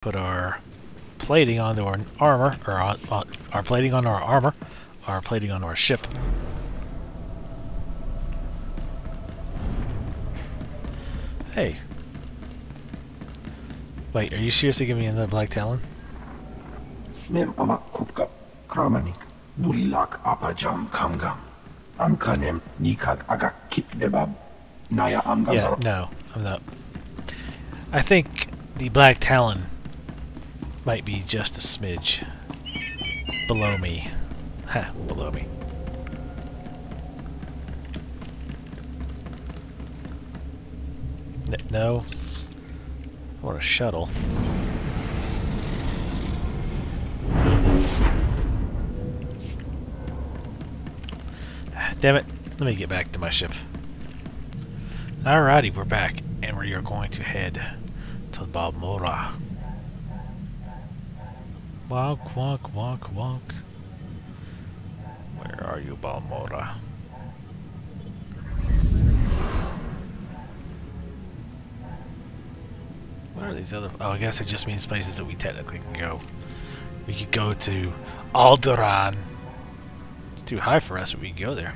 Put our plating onto our armor, or our plating onto our armor, our plating onto our ship. Hey. Wait, are you seriously giving me another Black Talon? Nem amak kupkap kramanik nulilak apajam kamgam. Amkanem nikag agak kipnebab naya amgam. Yeah, no, I'm not. I think the Black Talon might be just a smidge below me. Ha, below me. No. I want a shuttle. Damn it. Let me get back to my ship. Alrighty, we're back. And we are going to head to Balmorra. Walk, walk, walk, walk. Where are you, Balmorra? What are these other... Oh, I guess it just means places that we technically can go. We could go to Alderaan. It's too high for us, but we can go there.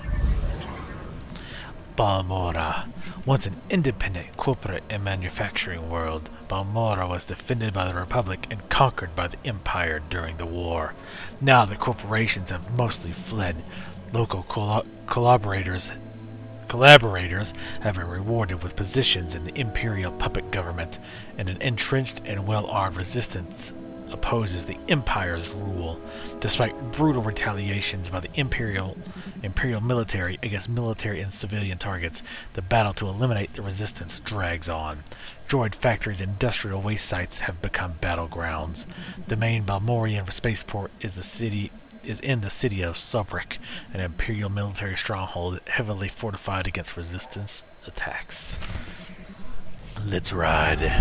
Balmorra. Once an independent corporate and manufacturing world, Balmorra was defended by the Republic and conquered by the Empire during the war. Now the corporations have mostly fled. Local collaborators have been rewarded with positions in the Imperial puppet government, and an entrenched and well-armed resistance opposes the Empire's rule. Despite brutal retaliations by the Imperial military against military and civilian targets, the battle to eliminate the resistance drags on. Droid factories and industrial waste sites have become battlegrounds. The main Balmorrian spaceport is in the city of Seismic, an Imperial military stronghold heavily fortified against resistance attacks. Let's ride.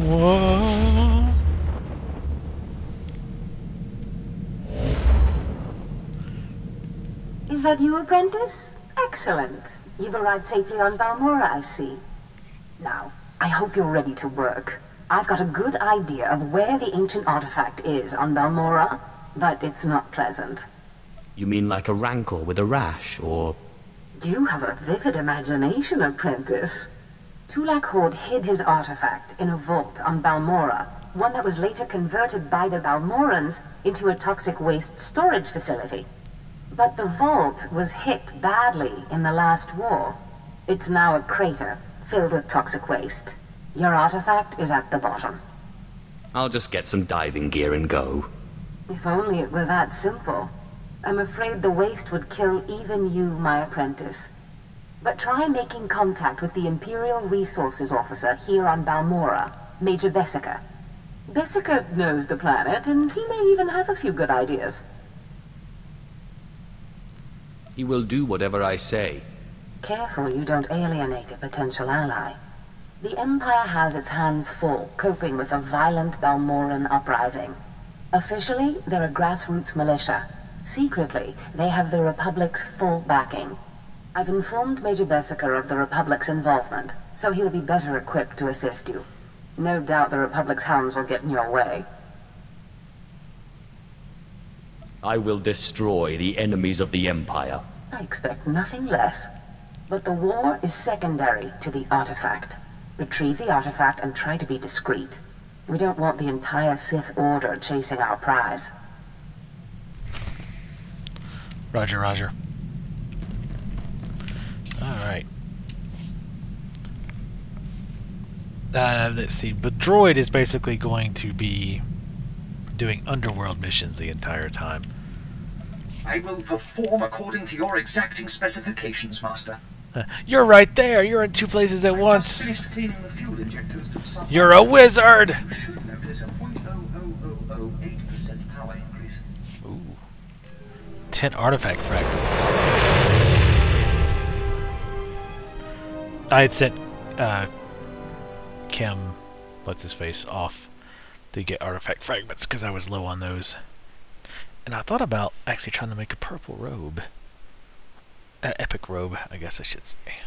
Whoa. Is that you, apprentice? Excellent. You've arrived safely on Balmorra, I see. Now, I hope you're ready to work. I've got a good idea of where the ancient artifact is on Balmorra, but it's not pleasant. You mean like a rancor with a rash, or... You have a vivid imagination, apprentice. Tulak Horde hid his artifact in a vault on Balmorra, one that was later converted by the Balmorrans into a toxic waste storage facility. But the vault was hit badly in the last war. It's now a crater filled with toxic waste. Your artifact is at the bottom. I'll just get some diving gear and go. If only it were that simple. I'm afraid the waste would kill even you, my apprentice. But try making contact with the Imperial Resources Officer here on Balmorra, Major Bessac. Bessac knows the planet, and he may even have a few good ideas. He will do whatever I say. Careful you don't alienate a potential ally. The Empire has its hands full coping with a violent Balmorran uprising. Officially, they're a grassroots militia. Secretly, they have the Republic's full backing. I've informed Major Bessac of the Republic's involvement, so he'll be better equipped to assist you. No doubt the Republic's hounds will get in your way. I will destroy the enemies of the Empire. I expect nothing less. But the war is secondary to the artifact. Retrieve the artifact and try to be discreet. We don't want the entire Sith Order chasing our prize. Roger, roger. Alright. Let's see. The droid is basically going to be doing underworld missions the entire time. I will perform according to your exacting specifications, Master. You're right there! You're in two places at once! Just finished cleaning the fuel injectors to some... You're a wizard! You should notice a 0.00008% power increase. Ooh. 10 artifact fragments. I had sent Kim, what's his face, off to get artifact fragments because I was low on those. And I thought about actually trying to make a purple robe. Epic robe, I guess I should say.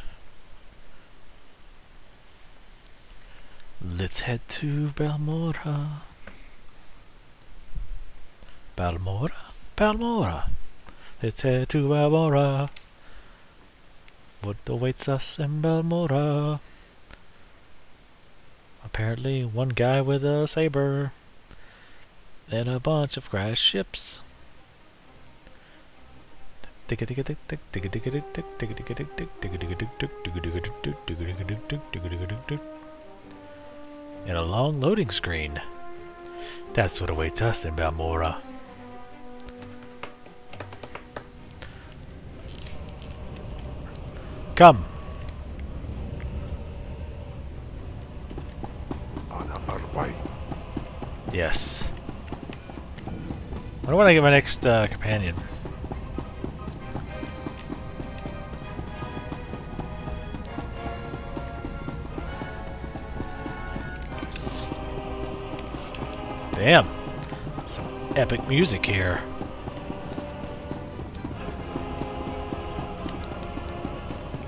Let's head to Balmorra. Balmorra? Balmorra. Let's head to Balmorra. What awaits us in Balmorra? Apparently one guy with a saber and a bunch of crashed ships. And a long loading screen. That's what awaits us in Balmorra. Come. Yes. I don't want to get my next companion. Damn. Some epic music here.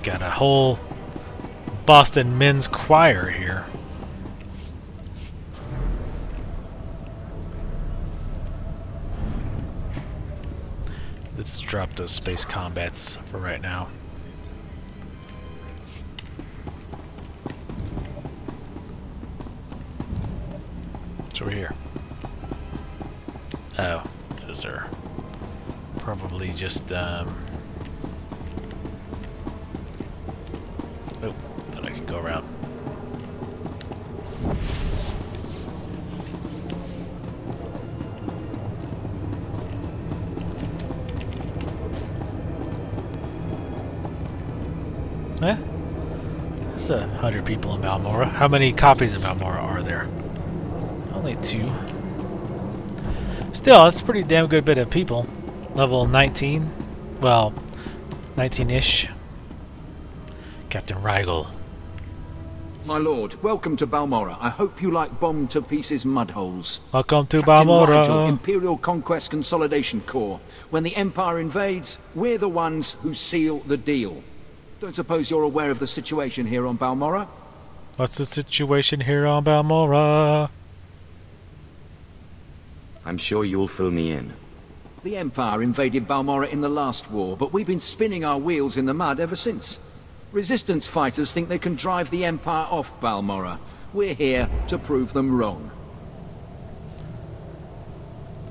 Got a whole Boston men's choir here. Let's drop those space combats for right now. It's over here. Oh, those are probably just oh, thought I could go around. Eh? There's 100 people in Balmorra. How many copies of Balmorra are there? Only 2. Still, that's a pretty damn good bit of people. Level 19. Well, 19-ish. Captain Rigel. My lord, welcome to Balmorra. I hope you like bomb-to-pieces mudholes. Welcome to Captain Balmorra. Rigel, Imperial Conquest Consolidation Corps. When the Empire invades, we're the ones who seal the deal. Don't suppose you're aware of the situation here on Balmorra? What's the situation here on Balmorra? I'm sure you'll fill me in. The Empire invaded Balmorra in the last war, but we've been spinning our wheels in the mud ever since. Resistance fighters think they can drive the Empire off Balmorra. We're here to prove them wrong.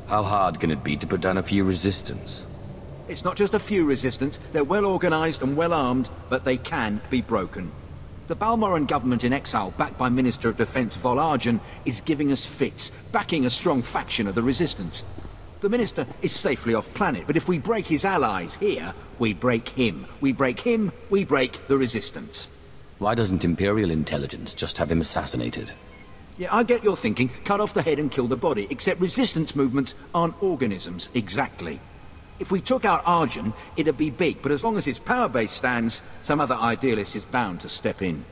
How hard can it be to put down a few resistance? It's not just a few resistance, they're well organized and well armed, but they can be broken. The Balmorran government in exile, backed by Minister of Defense Vol Argen, is giving us fits, backing a strong faction of the resistance. The Minister is safely off planet, but if we break his allies here, we break him. We break him, we break the resistance. Why doesn't Imperial intelligence just have him assassinated? Yeah, I get your thinking, cut off the head and kill the body, except resistance movements aren't organisms, exactly. If we took out Argen, it'd be big, but as long as his power base stands, some other idealist is bound to step in.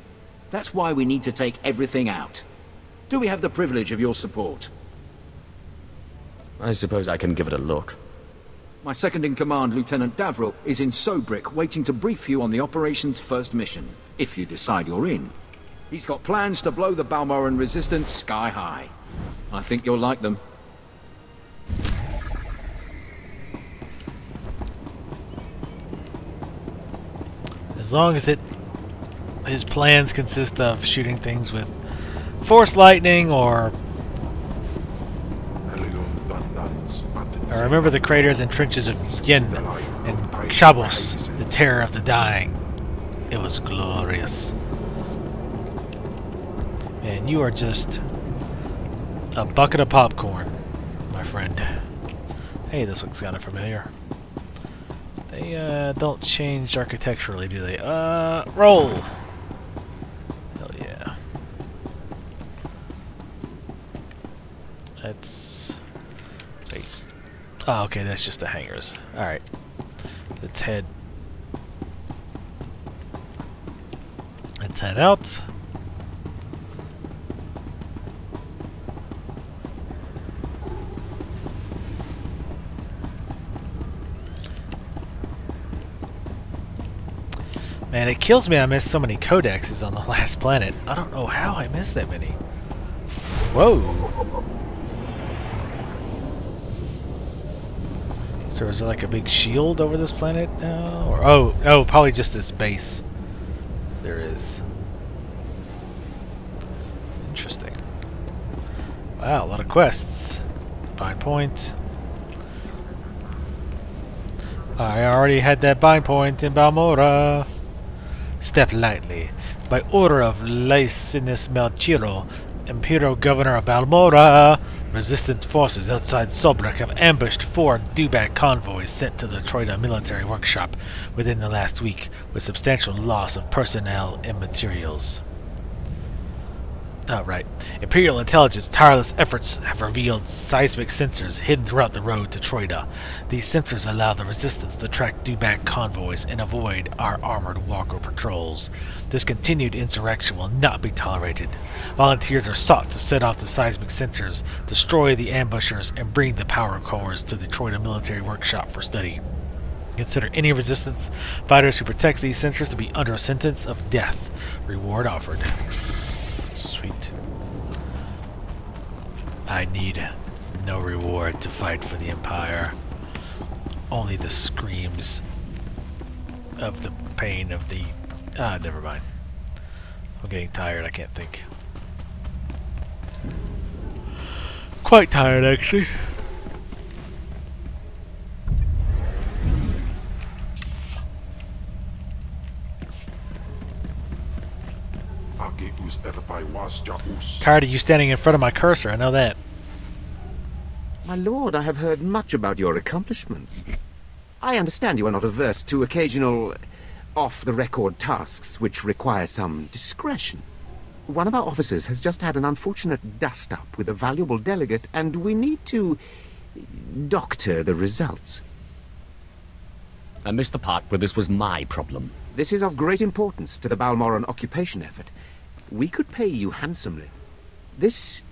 That's why we need to take everything out. Do we have the privilege of your support? I suppose I can give it a look. My second-in-command, Lieutenant Davril, is in Sobrick, waiting to brief you on the operation's first mission, if you decide you're in. He's got plans to blow the Balmorran resistance sky high. I think you'll like them. As long as his plans consist of shooting things with force lightning or I remember the craters and trenches of Yin and Chabos, the terror of the dying. It was glorious. And you are just a bucket of popcorn, my friend. Hey, this looks kind of familiar. They don't change architecturally, do they? Roll! Hell yeah. Let's... Wait. Oh, okay, that's just the hangars. Alright. Let's head... Let's head out. Man, it kills me I missed so many codexes on the last planet. I don't know how I missed that many. Whoa! So is there like a big shield over this planet now? Or oh, probably just this base. There is. Interesting. Wow, a lot of quests. Bind point. I already had that bind point in Balmorra. Step lightly. By order of Licinius Melchiro, Imperial Governor of Balmorra, resistant forces outside Sobrak have ambushed 4 dewback convoys sent to the Troida military workshop within the last week, with substantial loss of personnel and materials. Oh, right. Imperial intelligence tireless efforts have revealed seismic sensors hidden throughout the road to Troida. These sensors allow the resistance to track dewback convoys and avoid our armored walker patrols. This continued insurrection will not be tolerated. Volunteers are sought to set off the seismic sensors, destroy the ambushers, and bring the power cores to the Troida military workshop for study. Consider any resistance fighters who protect these sensors to be under a sentence of death. Reward offered. Sweet. I need no reward to fight for the Empire. Only the screams of the pain of the... Ah, never mind. I'm getting tired, I can't think. Quite tired, actually. Tired of you standing in front of my cursor, I know that. My lord, I have heard much about your accomplishments. I understand you are not averse to occasional off-the-record tasks which require some discretion. One of our officers has just had an unfortunate dust-up with a valuable delegate, and we need to doctor the results. I missed the part where this was my problem. This is of great importance to the Balmorran occupation effort. We could pay you handsomely. This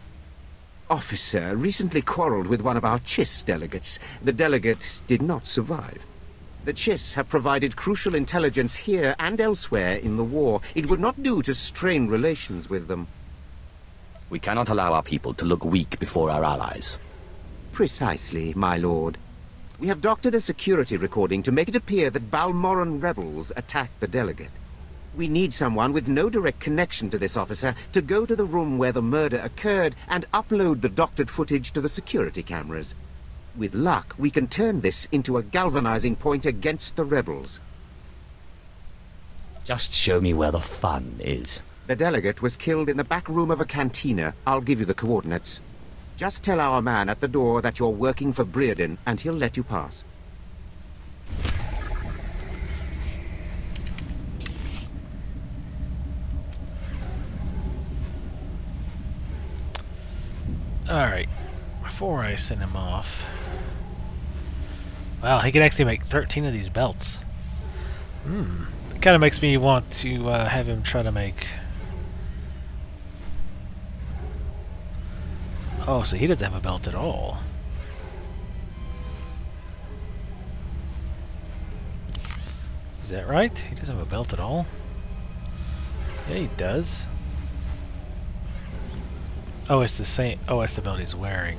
officer recently quarreled with one of our Chiss delegates. The delegate did not survive. The Chiss have provided crucial intelligence here and elsewhere in the war. It would not do to strain relations with them. We cannot allow our people to look weak before our allies. Precisely, my lord. We have doctored a security recording to make it appear that Balmorran rebels attacked the delegate. We need someone with no direct connection to this officer to go to the room where the murder occurred and upload the doctored footage to the security cameras. With luck, we can turn this into a galvanizing point against the rebels. Just show me where the fun is. The delegate was killed in the back room of a cantina. I'll give you the coordinates. Just tell our man at the door that you're working for Breredan, and he'll let you pass. Alright, before I send him off... Wow, he can actually make 13 of these belts. It kind of makes me want to have him try to make... Oh, so he doesn't have a belt at all. Is that right? He doesn't have a belt at all? Yeah, he does. Oh, it's the same. Oh, it's the belt he's wearing.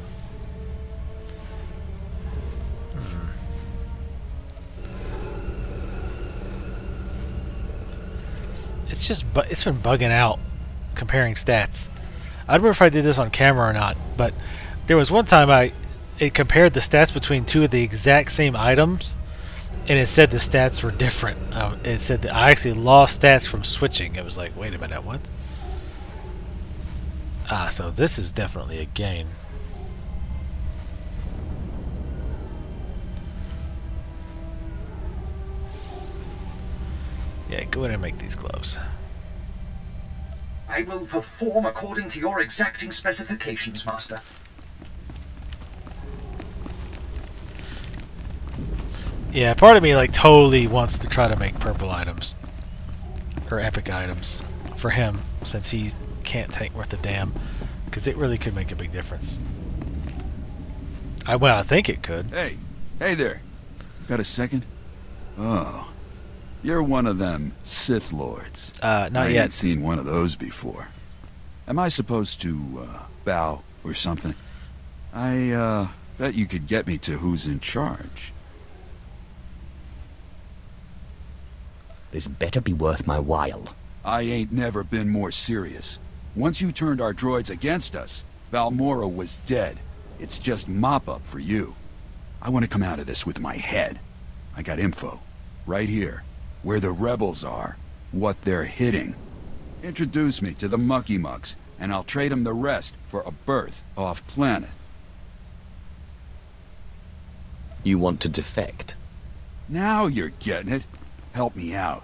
It's just, it's been bugging out comparing stats. I don't remember if I did this on camera or not, but there was one time it compared the stats between 2 of the exact same items, and it said the stats were different. It said that I actually lost stats from switching. It was like, wait a minute, what? Ah, so this is definitely a gain. Yeah, go ahead and make these gloves. I will perform according to your exacting specifications, Master. Yeah, part of me like totally wants to try to make purple items. Or epic items. For him, since he can't tank worth a damn. Because it really could make a big difference. Well, I think it could. Hey there. Got a second? Oh. You're one of them Sith Lords. Not I yet. ain't seen one of those before. Am I supposed to, bow or something? I, bet you could get me to who's in charge. This better be worth my while. I ain't never been more serious. Once you turned our droids against us, Balmorra was dead. It's just mop-up for you. I want to come out of this with my head. I got info. Right here. Where the rebels are. What they're hitting. Introduce me to the Mucky Mucks, and I'll trade them the rest for a berth off-planet. You want to defect? Now you're getting it. Help me out.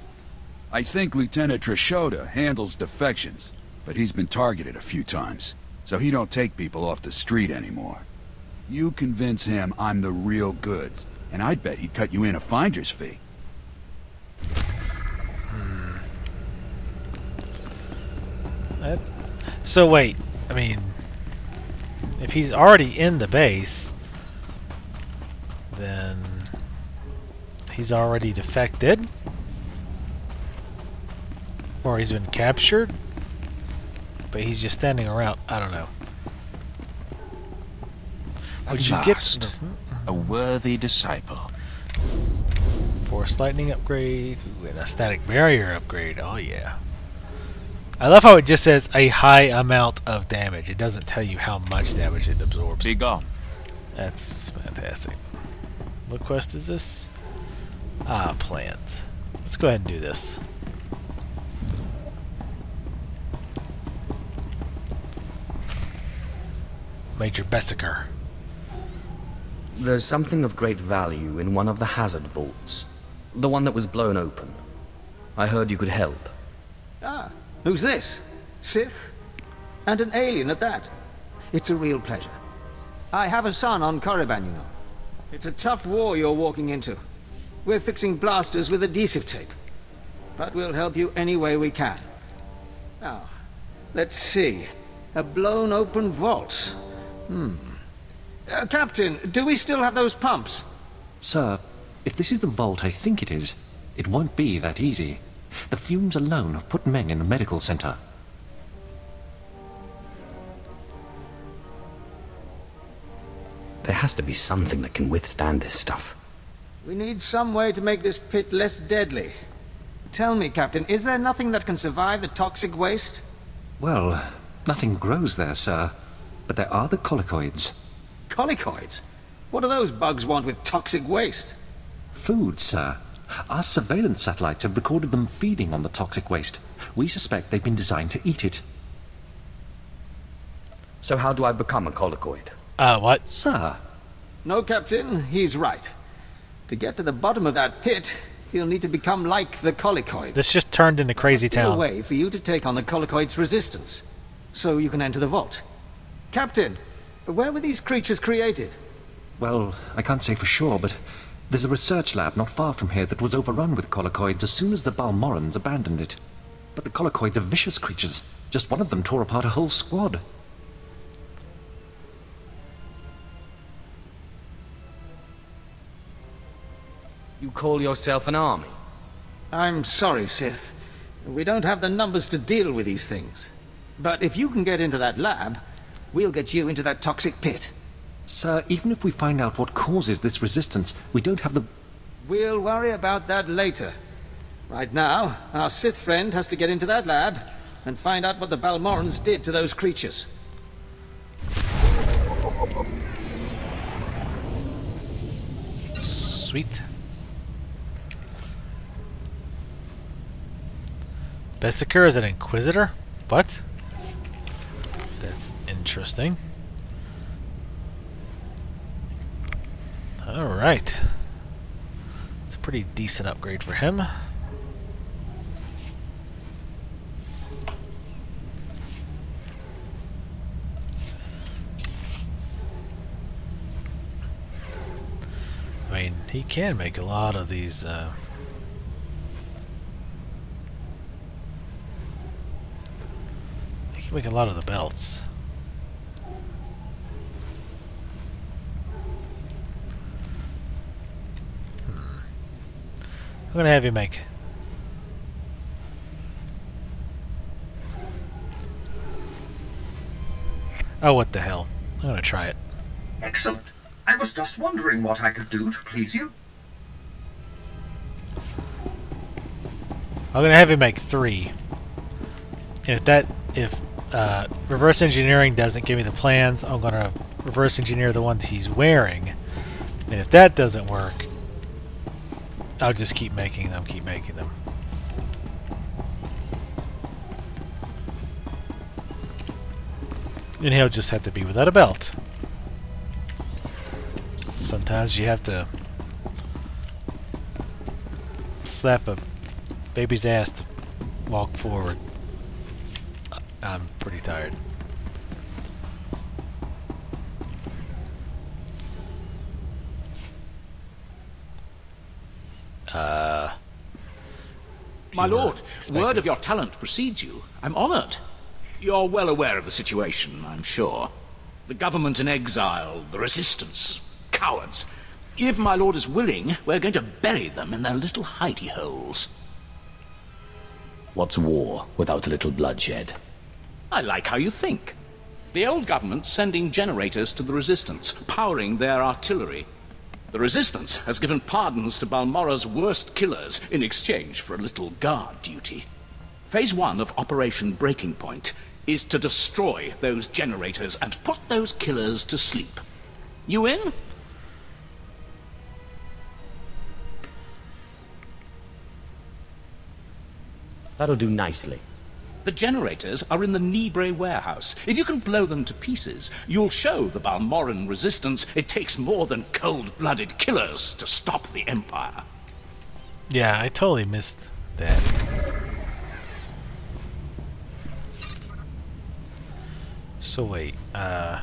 I think Lieutenant Trishota handles defections, but he's been targeted a few times, so he don't take people off the street anymore. You convince him I'm the real goods, and I'd bet he'd cut you in a finder's fee. So wait, I mean, if he's already in the base, then he's already defected? Or he's been captured? But he's just standing around. I don't know. Would you get a worthy disciple? Force lightning upgrade and a static barrier upgrade? Oh yeah. I love how it just says a high amount of damage. It doesn't tell you how much damage it absorbs. Be gone. That's fantastic. What quest is this? Ah, plans. Let's go ahead and do this. Major Bessac. There's something of great value in one of the hazard vaults. The one that was blown open. I heard you could help. Ah, who's this? Sith? And an alien at that. It's a real pleasure. I have a son on Korriban, you know. It's a tough war you're walking into. We're fixing blasters with adhesive tape. But we'll help you any way we can. Now, let's see. A blown open vault. Captain, do we still have those pumps? Sir, if this is the vault I think it is, it won't be that easy. The fumes alone have put men in the medical center. There has to be something that can withstand this stuff. We need some way to make this pit less deadly. Tell me, Captain, is there nothing that can survive the toxic waste? Well, nothing grows there, sir. But there are the colicoids. Colicoids? What do those bugs want with toxic waste? Food, sir. Our surveillance satellites have recorded them feeding on the toxic waste. We suspect they've been designed to eat it. So how do I become a colicoid? What? Sir. No, Captain, he's right. To get to the bottom of that pit, you'll need to become like the colicoid. This just turned into Crazy Town. A way for you to take on the colicoid's resistance, so you can enter the vault. Captain, where were these creatures created? Well, I can't say for sure, but there's a research lab not far from here that was overrun with colicoids as soon as the Balmorrans abandoned it. But the colicoids are vicious creatures. Just one of them tore apart a whole squad. You call yourself an army? I'm sorry, Sith. We don't have the numbers to deal with these things. But if you can get into that lab, we'll get you into that toxic pit. Sir, even if we find out what causes this resistance, we don't have the... We'll worry about that later. Right now, our Sith friend has to get into that lab and find out what the Balmorrans did to those creatures. Sweet. Bessac is an Inquisitor? What? That's interesting. Alright. It's a pretty decent upgrade for him. I mean, he can make a lot of these, he can make a lot of the belts. I'm gonna have you make Oh, what the hell. I'm gonna try it. Excellent. I was just wondering what I could do to please you. I'm gonna have him make 3. And if reverse engineering doesn't give me the plans, I'm gonna reverse engineer the ones he's wearing. And if that doesn't work, I'll just keep making them, And he'll just have to be without a belt. Sometimes you have to slap a baby's ass to walk forward. I'm pretty tired. My lord, word of your talent precedes you. I'm honored. You're well aware of the situation, I'm sure. The government in exile, the resistance, cowards. If my lord is willing, we're going to bury them in their little hidey holes. What's war without a little bloodshed? I like how you think. The old government's sending generators to the resistance, powering their artillery. The resistance has given pardons to Balmorra's worst killers in exchange for a little guard duty. Phase 1 of Operation Breaking Point is to destroy those generators and put those killers to sleep. You in? That'll do nicely. The generators are in the Nibre warehouse. If you can blow them to pieces, you'll show the Balmorran resistance it takes more than cold-blooded killers to stop the Empire. Yeah, I totally missed that. So wait, the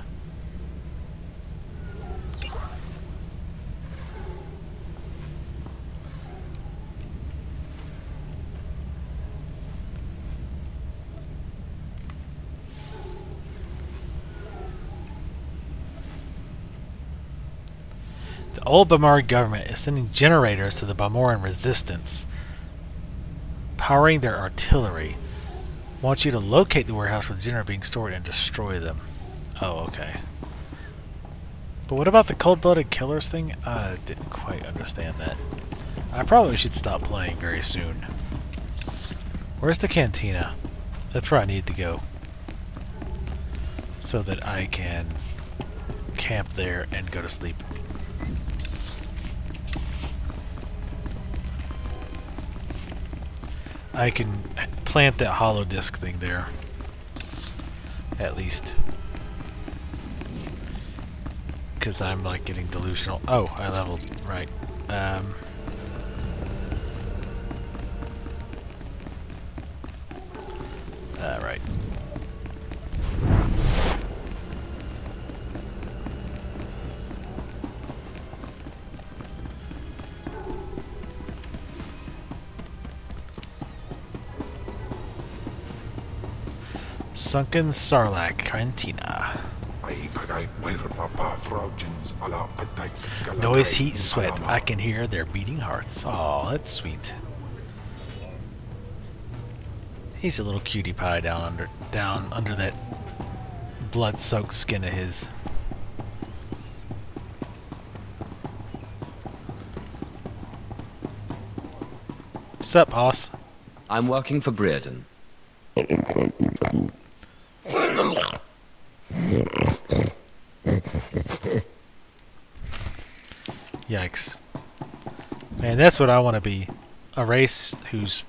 old Balmorran government is sending generators to the Balmorran resistance, powering their artillery. Wants you to locate the warehouse where the generator being stored and destroy them. Oh, okay. But what about the cold-blooded killers thing? I didn't quite understand that. I probably should stop playing very soon. Where's the cantina? That's where I need to go, so that I can camp there and go to sleep. I can plant that hollow disk thing there, at least, because I'm like getting delusional. Oh, I leveled right. Right. Sunken Sarlacc Cantina. Noise, heat, sweat. I can hear their beating hearts. Oh, that's sweet. He's a little cutie pie down under that blood-soaked skin of his. Sup, boss? I'm working for Brereton. Yikes. Man, that's what I want to be. A race whose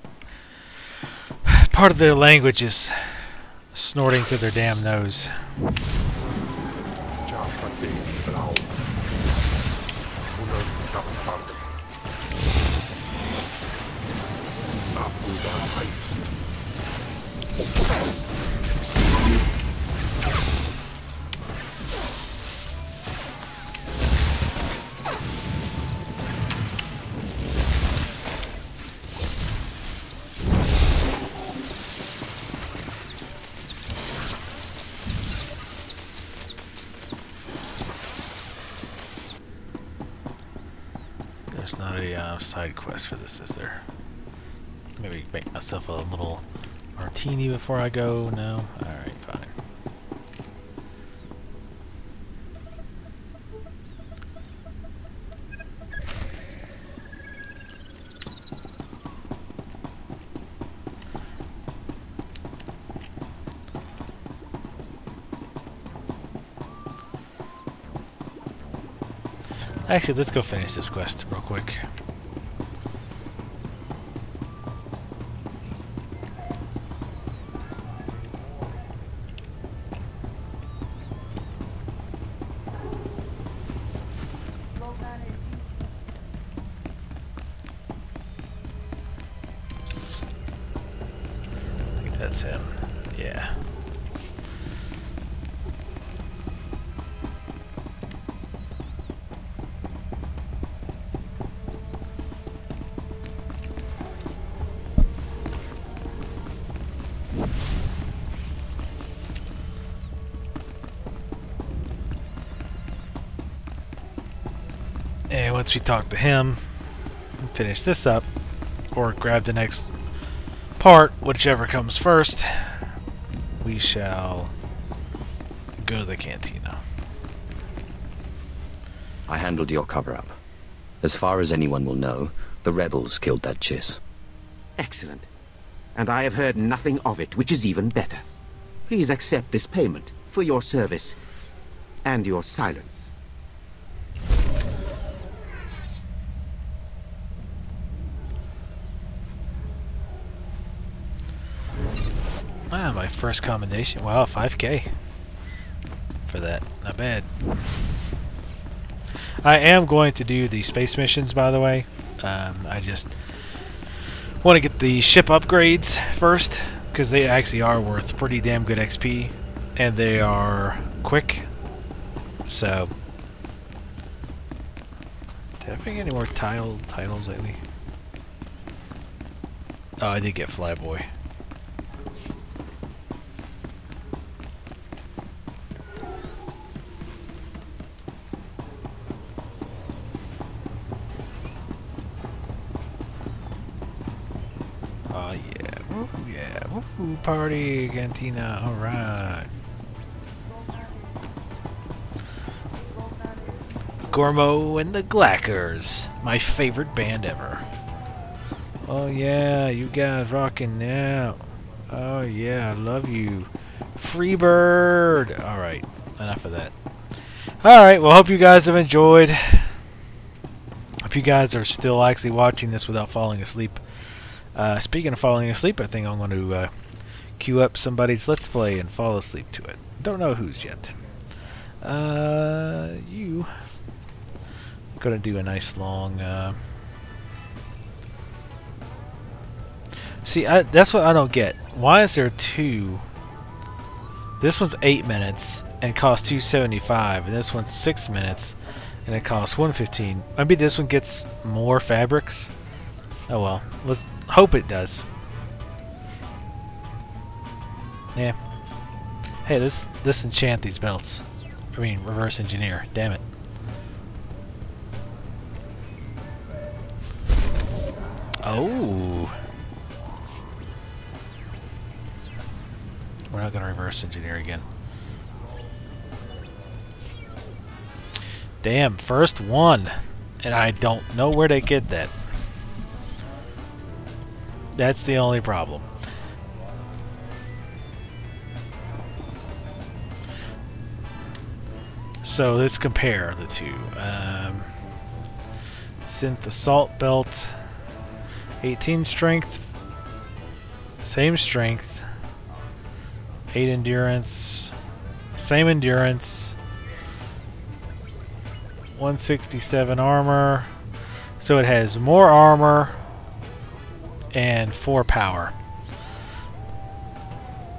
part of their language is snorting through their damn nose. There's not a side quest for this, is there? Maybe make myself a little martini before I go? No? Alright, fine. Actually, let's go finish this quest real quick. I think that's him. Yeah. And once we talk to him and finish this up, or grab the next part, whichever comes first, we shall go to the cantina. I handled your cover-up. As far as anyone will know, the rebels killed that Chiss. Excellent. And I have heard nothing of it, which is even better. Please accept this payment for your service and your silence. Ah, my first commendation. Wow, 5K for that. Not bad. I am going to do the space missions, by the way. I just want to get the ship upgrades first, because they actually are worth pretty damn good XP, and they are quick. So, did I pick any more titles lately? Oh, I did get Flyboy. Oh yeah, woo, yeah, woo, party, cantina, alright. Gormo and the Glackers, my favorite band ever. Oh yeah, you guys rocking now. Oh yeah, I love you. Freebird! Alright, enough of that. Alright, well, hope you guys have enjoyed. Hope you guys are still actually watching this without falling asleep. Speaking of falling asleep, I think I'm going to queue up somebody's Let's Play and fall asleep to it. Don't know who's yet. You going to do a nice long... See, that's what I don't get. Why is there two? This one's 8 minutes and costs $2.75, and this one's 6 minutes and it costs $1.15. Maybe this one gets more fabrics. Oh well, let's hope it does. Yeah. Hey, let's disenchant these belts. I mean, reverse engineer. Damn it. Oh. We're not going to reverse engineer again. Damn, first one. And I don't know where they get that. That's the only problem. So let's compare the two. Synth Assault Belt, 18 strength, same strength, 8 endurance, same endurance, 167 armor. So it has more armor and 4 power.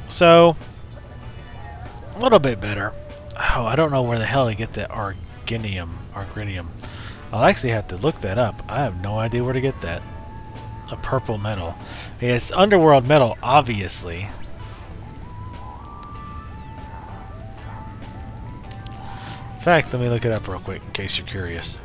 So a little bit better. Oh, I don't know where the hell to get that arginium. I'll actually have to look that up. I have no idea where to get that. A purple metal. It's underworld metal, obviously. In fact, let me look it up real quick in case you're curious.